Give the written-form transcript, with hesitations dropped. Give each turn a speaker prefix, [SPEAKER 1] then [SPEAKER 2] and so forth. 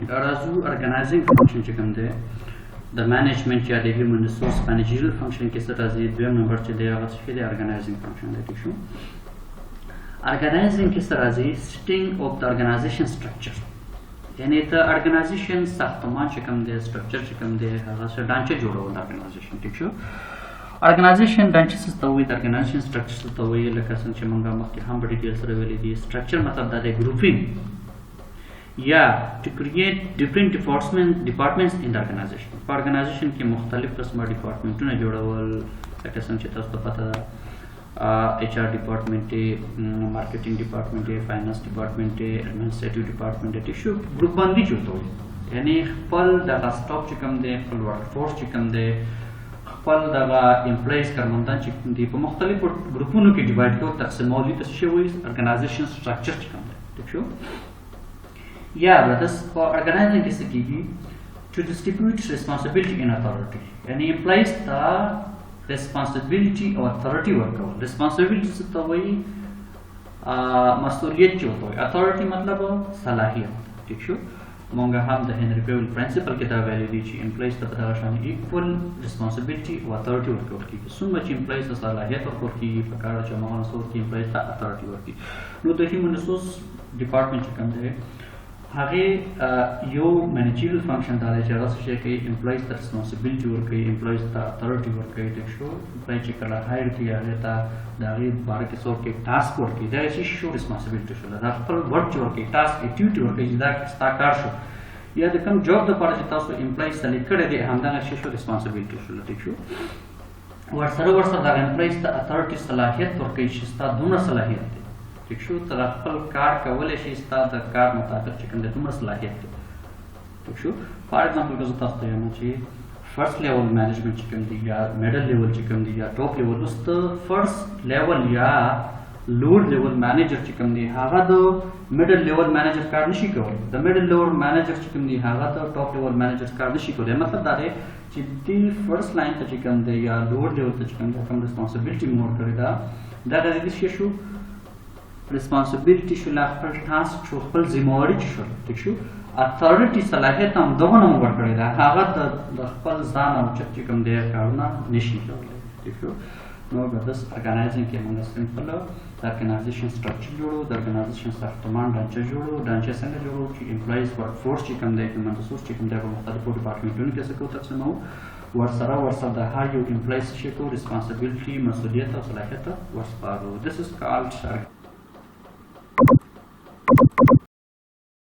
[SPEAKER 1] راځو ارګنایزینګ فنکشن چې کوم دی د مینجمنت یا د هیومن ریسورس مینیجریل فنکشن کې څه راځي دویم نمبر چې دی هغه څه دی ارګنایزینګ فنکشن دی ټیک شو ارګنایزینګ کې څه راځي سیټینګ اف د ارګنایزیشن سټرکچر یعنی د ارګنایزیشن ساختمان چې کوم دی سټرکچر چې کوم دی هغه څه ډانچه جوړول د ارګنایزیشن ټیک شو ارګنایزیشن ډانچه څه ته وایي د ارګنایزیشن سټرکچر ته وایي لکه څنګه چې موږ مخکې هم په ډیټیل سره ویلي دي سټرکچر مطلب دا دی ګروپینګ یا to create different departments in the organization په ارګنایزیشن کې مختلف قسمه ډپارټمنټونه جوړول لکه څنګه چې تاسو ته پته ده ایچ آر ډپارټمنټ دی مارکیټینګ ډپارټمنټ دی فاینانس ډپارټمنټ دی ایڈمنسټریټیو ډپارټمنټ دی ټیک شو ګروپ باندې چوتو یعنی خپل دغه سټاف چې کوم دی خپل ورک فورس چې کوم دی خپل دغه امپلایز کارمندان چې کوم دي په مختلفو ګروپونو کې ډیوایډ کول تقسیمول دي څه شوی ارګنایزیشن سټرکچر چې کوم دی ټیک شو یا brothers for organizing this key to distribute responsibility and authority yani implies the responsibility or authority worker responsibility se to wahi masuliyat jo hoy authority matlab salahiyat theek sho monga ham the henry pavil principle ke da value di chi implies the padashan equal responsibility or authority worker ki so much implies the salahiyat worker ki prakar cha mahon so ki implies the authority worker no the human resource department kam de هغه یو مینیجریل فنکشن دا چې هغه څه کوي امپلایز ته ریسپانسیبিলিټي ورکوي امپلایز ته اتھارټي ورکوي ټیک شو امپلای چې کله هایر کیږي هغه ته د هغې باره کې څوک ټاسک ورکوي دا چې شو ریسپانسیبিলিټي شو دا خپل ورک چې ورکوي ټاسک اکټیویټي ورکوي چې دا ستا کار شو یا د کوم جاب دپاره چې تاسو امپلایز سلیکټ کړی دی همدغه شی شو ریسپانسیبিলিټي شو ټیک شو ورسره دغه امپلایز ته اتھارټي صلاحیت ورکوي چې ستا دومره صلاحیت دی ٹھیک شو ته خپل کار کولی شي ستا د کار مطابق چې کوم دی دومره صلاحیت دی ٹھیک شو فار ایگزامپل که زه تاسو ته وایم چې فرست لیول مینجمنټ چې کوم دی یا میډل لیول چې کوم دی یا ټاپ لیول اوس ته فرست لیول یا لوډ لیول مینیجر چې کوم دی هغه د میډل لیول مینیجر کار نشي کولی د میډل لیول مینیجر چې کوم دی هغه د ټاپ لیول مینیجر کار نشي کولی مطلب دا دی چې دی فرست لاین ته چې کوم دی یا لوډ لیول ته چې کوم دی کوم ریسپانسیبিলিټي مور کړې ده دا د دې شی شو responsibility شو لا خپل ټاسک شو خپل ذمہواری شو ٹھیک شو اتھارټي صلاحیت هم دغه نوم ورکړی دا هغه د خپل ځان او چې کوم دی کارونه نشي کولی ٹھیک شو نو د ارګنایزینګ کې موږ سمپل د ارګنایزیشن سټرکچر جوړو د ارګنایزیشن ساختمان ډانچه جوړو ډانچه څنګه جوړو چې امپلایز ورک فورس چې کوم دی هیومن ریسورس چې کوم دی په مختلفو ډپارټمنټونو کې څه کوو تقسیمو ورسره د هر یو امپلایز چې کوو ریسپانسیبিলিټي مسؤلیت او صلاحیت ورسپارو this is called